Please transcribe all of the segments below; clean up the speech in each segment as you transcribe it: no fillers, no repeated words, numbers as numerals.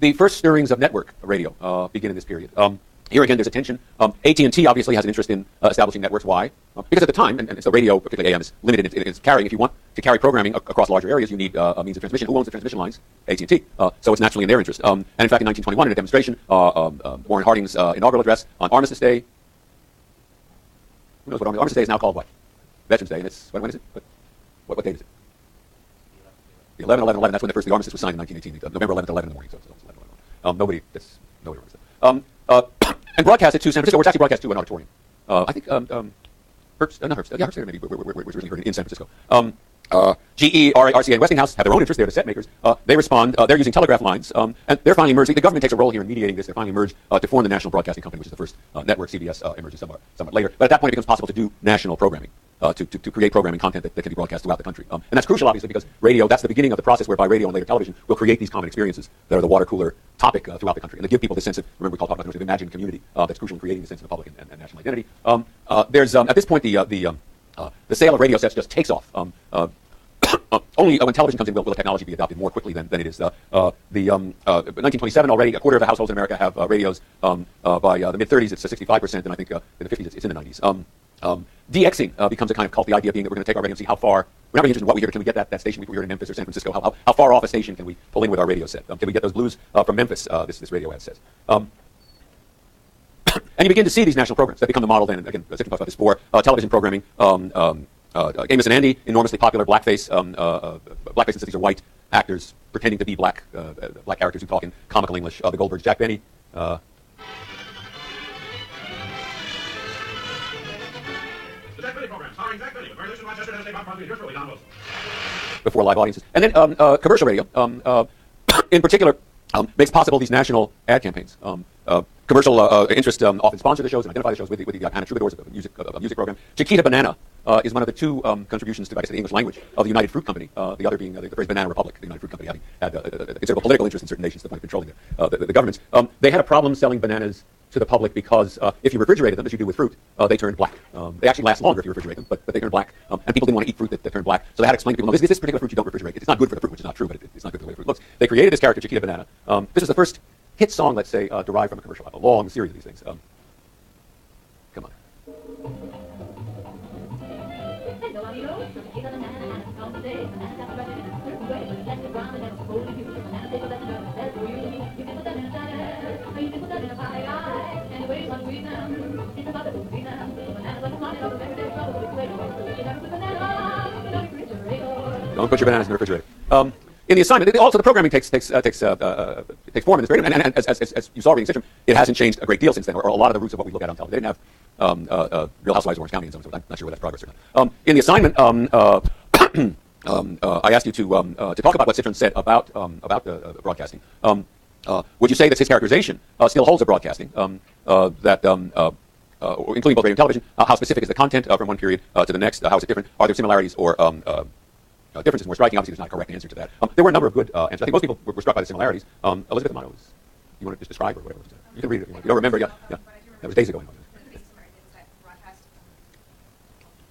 the first stirrings of network radio begin in this period. Here again, there's a tension. AT&T obviously has an interest in establishing networks. Why? Because at the time, and so radio, particularly AM, is limited in its carrying. If you want to carry programming across larger areas, you need a means of transmission. Who owns the transmission lines? AT&T. So it's naturally in their interest. And in fact, in 1921, in a demonstration, Warren Harding's inaugural address on Armistice Day. Who knows what Armistice Day is now called? What? Veterans Day. And it's when is it? What date is it? The 11/11/11. That's when the armistice was signed in 1918. November 11th, 11 in the morning. So it's 11/11. Nobody remembers that. And broadcast it to San Francisco, where it's actually broadcast to an auditorium. I think Herbst, not Herbst, Herbst maybe, we're originally heard in San Francisco. GE, RCA, and Westinghouse have their own interests. They're the set makers. They respond. They're using telegraph lines, and they're finally merged. The government takes a role here in mediating this. They finally merge to form the National Broadcasting Company, which is the first network. CBS emerges somewhat later. But at that point, it becomes possible to do national programming, to create programming content that can be broadcast throughout the country. And that's crucial, obviously, because radio, that's the beginning of the process whereby radio and later television will create these common experiences that are the water cooler topic throughout the country. And they give people the sense of, remember we talked about the imagined community that's crucial in creating the sense of the public and national identity. There's, at this point, the sale of radio sets just takes off. Only when television comes in will the technology be adopted more quickly than it is. 1927 already, a quarter of the households in America have radios. By the mid-30s, it's 65%, and I think in the 50s, it's in the 90s. DXing becomes a kind of cult, the idea being that we're going to take our radio and see how far, we're not really interested in what we hear, but can we get that station we heard in Memphis or San Francisco? How far off a station can we pull in with our radio set? Can we get those blues from Memphis, this radio ad says. And you begin to see these national programs that become the model then, again, Zitron talks about this, for television programming. Amos and Andy, enormously popular blackface. Blackface, since these are white actors pretending to be black characters who talk in comical English. The Goldbergs, Jack Benny. The Jack Benny program, starring Jack Benny, with Mary Lucian Rochester and State Bob Crosby, yours truly, Don Wilson. Before live audiences. And then commercial radio, in particular, makes possible these national ad campaigns. Commercial interest often sponsor the shows and identify the shows with the Anna Troubadours of a music program. Chiquita Banana is one of the two contributions to, I guess, the English language of the United Fruit Company, the other being the phrase Banana Republic, the United Fruit Company having had a considerable political interest in certain nations to the point of controlling the governments. They had a problem selling bananas to the public because if you refrigerated them, as you do with fruit, they turned black. They actually last longer if you refrigerate them, but they turn black. And people didn't want to eat fruit that turned black, so they had to explain to people, no, this particular fruit you don't refrigerate. It's not good for the fruit, which is not true, but it's not good for the way the fruit looks. They created this character, Chiquita Banana. This is the first hit song, let's say, derived from a commercial. A long series of these things. Come on. Don't put your bananas in the refrigerator. In the assignment, also the programming takes form in this period, and as you saw reading Citron, it hasn't changed a great deal since then, or a lot of the roots of what we look at on television. They didn't have Real Housewives of Orange County and so on, so I'm not sure whether that's progress or not. In the assignment, I asked you to talk about what Citron said about broadcasting. Would you say that his characterization still holds of broadcasting, that including both radio and television, how specific is the content from one period to the next? How is it different? Are there similarities or differences more striking? Obviously, there's not a correct answer to that. There were a number of good answers. I think most people were struck by the similarities. Elizabeth Amato, you want to just describe or whatever? You can read it if you want. You don't remember? Yeah. That was days ago.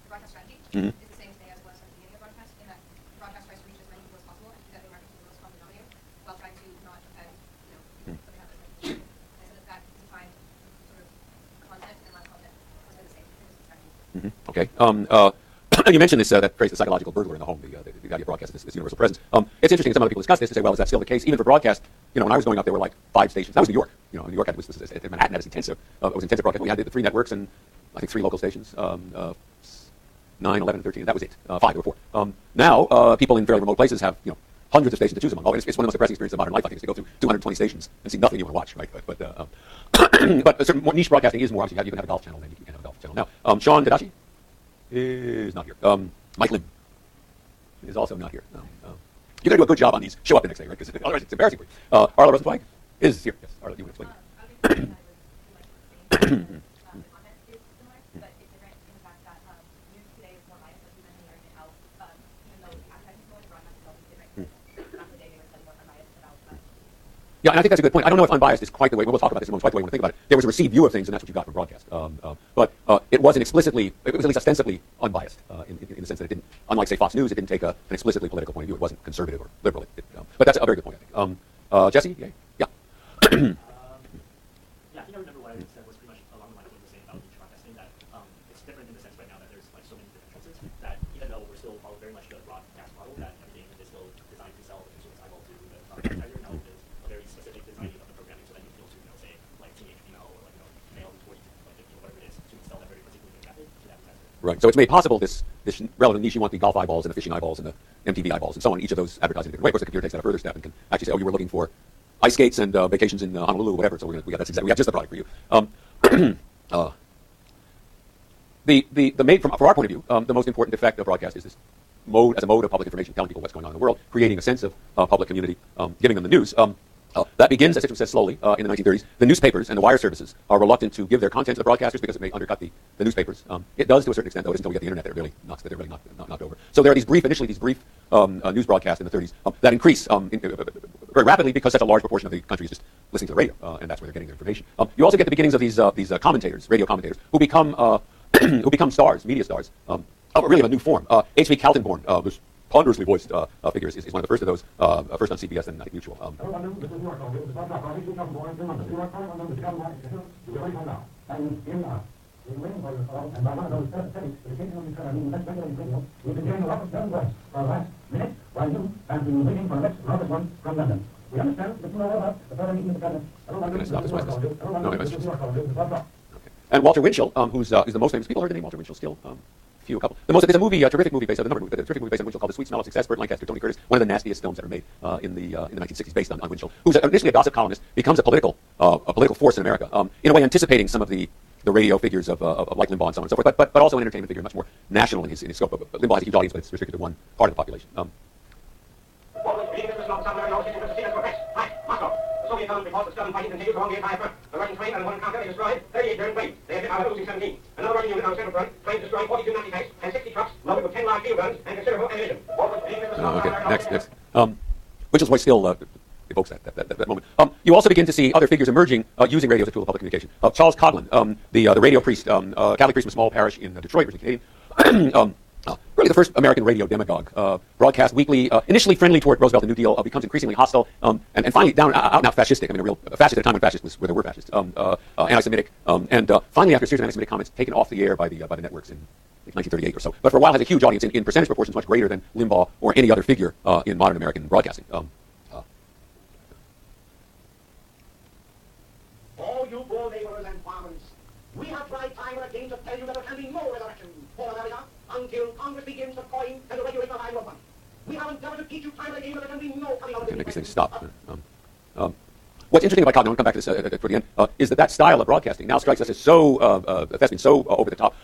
Broadcast strategy is the same today as it was at the beginning of broadcast, in that broadcast tries to reach as many people as possible and keep that American people as common denominator while trying to not offend, something happens. And so that defined sort of content and less content was the same strategy. Okay. And you mentioned this that phrase, the psychological burglar in the home, the idea of broadcast, this universal presence. It's interesting. Some other people discuss this to say, well, is that still the case? Even for broadcast, when I was growing up, there were like 5 stations. That was New York. New York was Manhattan had its intensive. It was intensive broadcast. We had the 3 networks and I think 3 local stations. 9, 11, 13. That was it. 5 or 4. Now people in fairly remote places have hundreds of stations to choose among. It's one of the most depressing experiences of modern life. I think is to go through 220 stations and see nothing you want to watch. Right? But certain more niche broadcasting is more obviously. You can have a golf channel, and you can have a golf channel now. Sean Tadashi is not here. Mike Lim is also not here. You're going to do a good job on these. Show up the next day, right? Because otherwise it's embarrassing for you. Arla Rosenzweig is here. Yes, Arla, you want to explain? Yeah, and I think that's a good point. I don't know if unbiased is quite the way. We'll talk about this in a moment. Quite the way we want to think about it. There was a received view of things, and that's what you got from broadcast. But it wasn't explicitly. It was at least ostensibly unbiased in the sense that it didn't. Unlike say Fox News, it didn't take an explicitly political point of view. It wasn't conservative or liberal. But that's a very good point. I think. Jesse, yeah. Right. So it's made possible this relevant niche. You want the golf eyeballs and the fishing eyeballs and the MTV eyeballs and so on. Each of those advertising in a different way. Of course, the computer takes that a further step and can actually say, oh, you were looking for ice skates and vacations in Honolulu, whatever. So we got just the product for you. The made from our point of view, the most important effect of broadcast is this mode as a mode of public information, telling people what's going on in the world, creating a sense of public community, giving them the news. That begins, as it was said, slowly in the 1930s. The newspapers and the wire services are reluctant to give their content to the broadcasters because it may undercut the newspapers. It does to a certain extent, though. It isn't until we get the internet that they're really knocked over. So there are these brief news broadcasts in the 30s that increase very rapidly because such a large proportion of the country is just listening to the radio, and that's where they're getting their information. You also get the beginnings of these commentators, radio commentators, who become who become stars, media stars, really of a new form. H.V. Kaltenborn, this ponderously voiced figure, is one of the first of those, first on CBS and I think Mutual. We understand that you know about the further meeting of the cabinet. Can I stop this myself? And Walter Winchell, who's the most famous. People heard the name Walter Winchell still. A couple. There's a movie, a terrific movie based on a terrific movie based on Winchell called The Sweet Smell of Success. Burt Lancaster, Tony Curtis, one of the nastiest films ever made in the 1960s, based on Winchell, who's initially a gossip columnist, becomes a political force in America, in a way anticipating some of the radio figures of like Limbaugh and so on and so forth, but also an entertainment figure much more national in his scope. Limbaugh has a huge audience, but it's restricted to one part of the population. Soviet government reports that Stalin fighting continues along the entire front. The Russian train and one counter, they destroyed 38 German planes. They have been out losing 17. Another Russian unit on the Central Front claims destroying 42 Nazi tanks and 60 trucks loaded with 10 large field guns and considerable ammunition. Okay, next. Winchell's voice still evokes that moment. You also begin to see other figures emerging using radio as a tool of public communication. Charles Coughlin, the radio priest, Catholic priest from a small parish in Detroit, which is Canadian. Really the first American radio demagogue, broadcast weekly, initially friendly toward Roosevelt and New Deal, becomes increasingly hostile, and finally out and out fascistic. I mean, a real fascist at a time when fascists where there were fascists, anti-Semitic, and finally after a series of anti-Semitic comments taken off the air by the networks in 1938 or so. But for a while has a huge audience in percentage proportions much greater than Limbaugh or any other figure in modern American broadcasting. All you poor laborers and farmers, we have tried time and again to tell you that there can be no resurrection for America until Congress begins to coin and to regulate the value of money. We have endeavored to teach you time and again that there can be no coming out of this. Make these things stop. What's interesting about Coughlin, I'll come back to this toward the end, is that style of broadcasting now strikes us as so thespian, so over the top,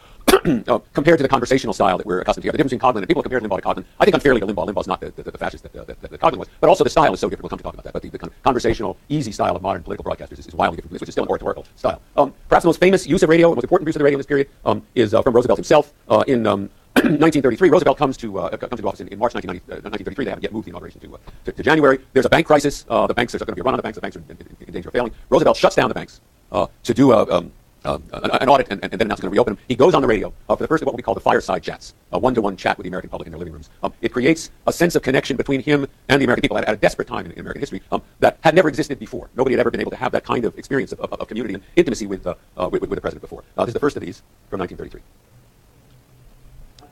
compared to the conversational style that we're accustomed to here. The difference between Coughlin and people compare Limbaugh to Coughlin, I think unfairly to Limbaugh. Limbaugh's not the fascist that Coughlin was, but also the style is so different. We'll come to talk about that. But the conversational, easy style of modern political broadcasters is wildly different from this, which is still an oratorical style. Perhaps the most famous use of radio, the most important use of the radio in this period, is from Roosevelt himself in 1933. Roosevelt comes to office in March 1933. They haven't yet moved the inauguration to January. There's a bank crisis. There's going to be a run on the banks. The banks are in danger of failing. Roosevelt shuts down the banks to do an audit and then announces going to reopen them. He goes on the radio for the first of what we call the fireside chats, a one-to-one chat with the American public in their living rooms. It creates a sense of connection between him and the American people at a desperate time in American history that had never existed before. Nobody had ever been able to have that kind of experience of community and intimacy with the president before. This is the first of these from 1933.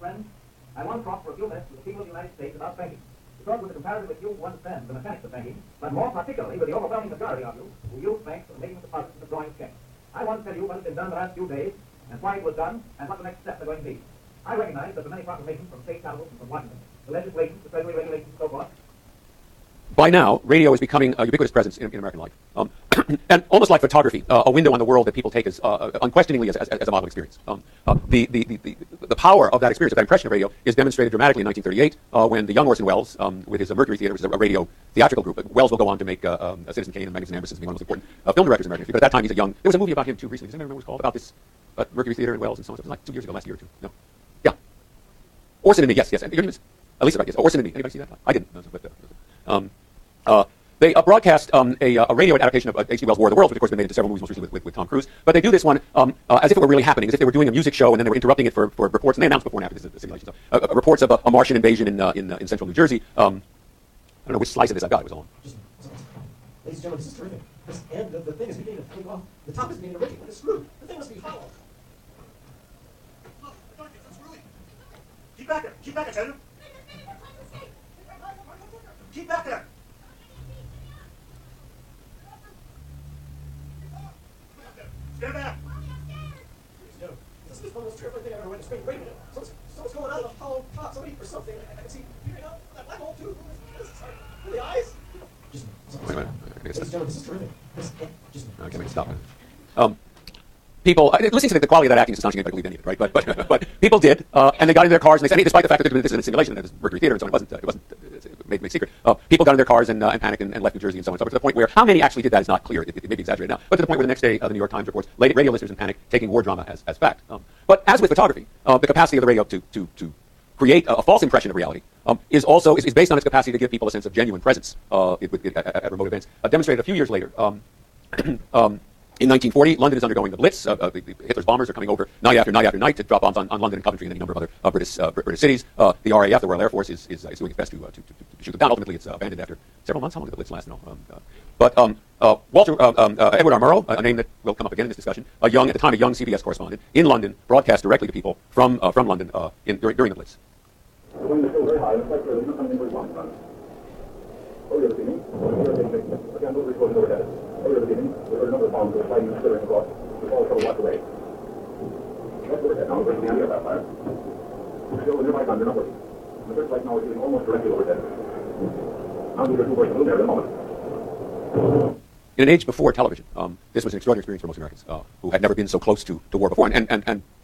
Friends, I want to talk for a few minutes with the people of the United States about banking. To talk with a comparatively few who understand the mechanics of banking, but more particularly with the overwhelming majority of you who use banks for making deposits and drawing checks. I want to tell you what has been done the last few days, and why it was done, and what the next steps are going to be. I recognize that the many proclamations from state capitals and from Washington, the legislation, the Treasury regulations, and so forth. By now, radio is becoming a ubiquitous presence in American life. And almost like photography, a window on the world that people take as unquestioningly as a model experience. The power of that experience, of that impression of radio, is demonstrated dramatically in 1938 when the young Orson Welles, with his Mercury Theater, which is a radio theatrical group, Welles will go on to make Citizen Kane and Magnificent Ambersons, being one of the most important film directors in American history. But at that time, he's a young. There was a movie about him too recently. Does anybody remember what it was called? About this Mercury Theater and Welles and so on. It was like 2 years ago, last year or two. No, yeah. Orson and Me. Yes. Elisa, right? Yes. Orson and Me. Anybody see that? I didn't. They broadcast a radio adaptation of H.G. Wells' War of the Worlds, which of course has been made into several movies, most recently with Tom Cruise. But they do this one as if it were really happening, as if they were doing a music show and then they were interrupting it for reports. And they announced before and after this is a simulation. So, reports of a Martian invasion in central New Jersey. I don't know which slice of this I've got. It was all. Ladies and gentlemen, this is terrific. This end of the thing is beginning to take off. The top is beginning to rip. It's screwed. The thing must be hollow. Look, the darkness, it's really. Keep back there. Keep back there, Senator. Keep back there. Stand back. Ladies and gentlemen, this is the most terrifying thing I've ever witnessed. Wait a minute. Someone's going out of the hollow pot. Somebody or something. I can see peering out that black hole too. The eyes. Just Wait a minute. ladies and gentlemen, this is terrific. Just Okay, wait, stop. People, listening to the quality of that acting is astonishing. Anybody believe any of it, right? But people did, and they got in their cars and they said, hey, despite the fact that this is a simulation, that it was Mercury Theater and so on, it wasn't made secret. People got in their cars and panicked and left New Jersey and so on. So to the point where how many actually did that is not clear. It may be exaggerated now, but to the point where the next day the New York Times reports radio listeners in panic taking war drama as fact. But as with photography, the capacity of the radio to create a false impression of reality is based on its capacity to give people a sense of genuine presence at remote events. Demonstrated a few years later. In 1940, London is undergoing the Blitz. Hitler's bombers are coming over night after night after night to drop bombs on London and Coventry and any number of other British cities. The RAF, the Royal Air Force, is doing its best to shoot them down. Ultimately, it's abandoned after several months. How long did the Blitz last? Walter Edward R. Murrow, a name that will come up again in this discussion, at the time a young CBS correspondent in London, broadcast directly to people from London during the Blitz. The wind is still very high, and it's like there's nothing very long run. Oh, you're the beginning. Again, those are explosions overhead. Oh, you're the beginning. We heard a number of bombs that were sliding and slithering across. We've all trouble watch away. That's overhead now. We're breaking the idea of that fire. Still, the nearby guns are not working. The searchlight now is shooting almost directly overhead. Now these are two birds in the air at the moment. In an age before television, this was an extraordinary experience for most Americans who had never been so close to war before. And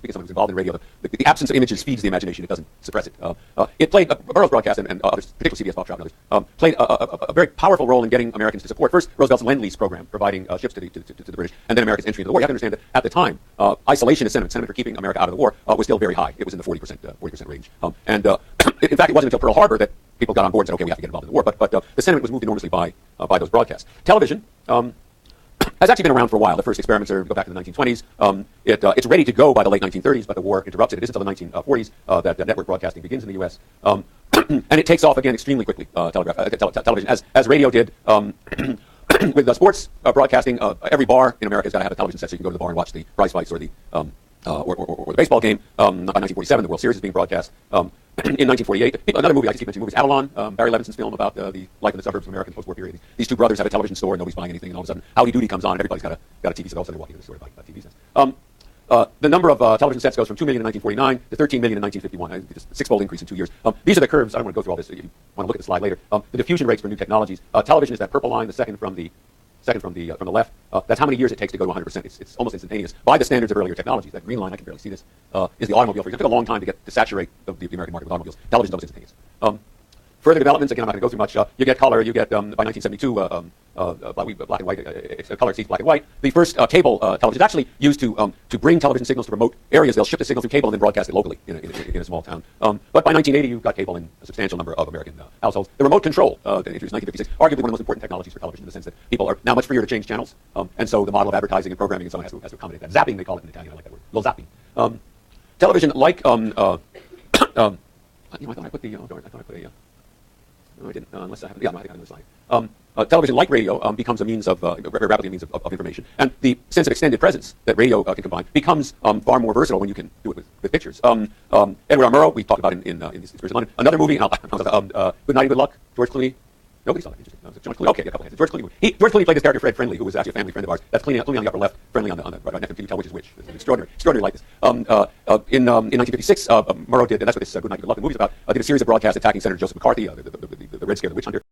because someone who's involved in radio, the absence of images feeds the imagination. It doesn't suppress it. It played, Burroughs broadcast and others, particularly CBS, Foxtrot and others, played a very powerful role in getting Americans to support, first, Roosevelt's Lend-Lease program, providing ships to the British, and then America's entry into the war. You have to understand that at the time, isolationist sentiment for keeping America out of the war, was still very high. It was in the 40% range. In fact, it wasn't until Pearl Harbor that people got on board and said, okay, we have to get involved in the war. But the sentiment was moved enormously by those broadcasts. Television has actually been around for a while. The first experiments go back to the 1920s. It's ready to go by the late 1930s, but the war interrupts it. It isn't until the 1940s that network broadcasting begins in the U.S. And it takes off again extremely quickly, television, as radio did. With the sports broadcasting, every bar in America has got to have a television set so you can go to the bar and watch the prize fights or the baseball game. By 1947, the World Series is being broadcast. In 1948, another movie, I just keep mentioning movies, Avalon, Barry Levinson's film about the life in the suburbs of America in the post-war period. These two brothers have a television store and nobody's buying anything, and all of a sudden, Howdy Doody comes on and everybody's got a TV set. All of a sudden, they're walking into the store to buy TV sets. The number of television sets goes from 2 million in 1949 to 13 million in 1951. Just a six-fold increase in 2 years. These are the curves. I don't want to go through all this. If you want to look at the slide later. The diffusion rates for new technologies. Television is that purple line, the second from the left. That's how many years it takes to go to 100%. It's almost instantaneous by the standards of earlier technologies. That green line, I can barely see this, is the automobile. For example, it took a long time to saturate the American market with automobiles. Television's almost instantaneous. Further developments, again, I'm not going to go through much. You get color. You get, by 1972, black and white, color exceeds black and white. The first cable television is actually used to bring television signals to remote areas. They'll ship the signal through cable and then broadcast it locally in a small town. But by 1980, you've got cable in a substantial number of American households. The remote control, introduced in 1956, arguably one of the most important technologies for television in the sense that people are now much freer to change channels. And so the model of advertising and programming and so on has to accommodate that. Zapping, they call it in Italian. I like that word. Little zapping. Television, like, I thought I put a... No, I didn't, unless I have. Yeah, I think I have the slide. Television, like radio, becomes a means of very rapidly a means of information, and the sense of extended presence that radio can combine becomes far more versatile when you can do it with pictures. Edward R. Murrow, we talked about in this experience in London. Another movie, Good Night and Good Luck, George Clooney. Nobody saw that. Interesting. No, George Clooney. Okay, a couple hands. George Clooney. George Clooney played this character Fred Friendly, who was actually a family friend of ours. That's Clooney on the upper left, Friendly on the right next. Can you tell which is which? It's an extraordinary likeness. In 1956, Murrow did, and that's what this Good Night and Good Luck, the movie's about. Did a series of broadcasts attacking Senator Joseph McCarthy, the Red Scare, the witch hunter.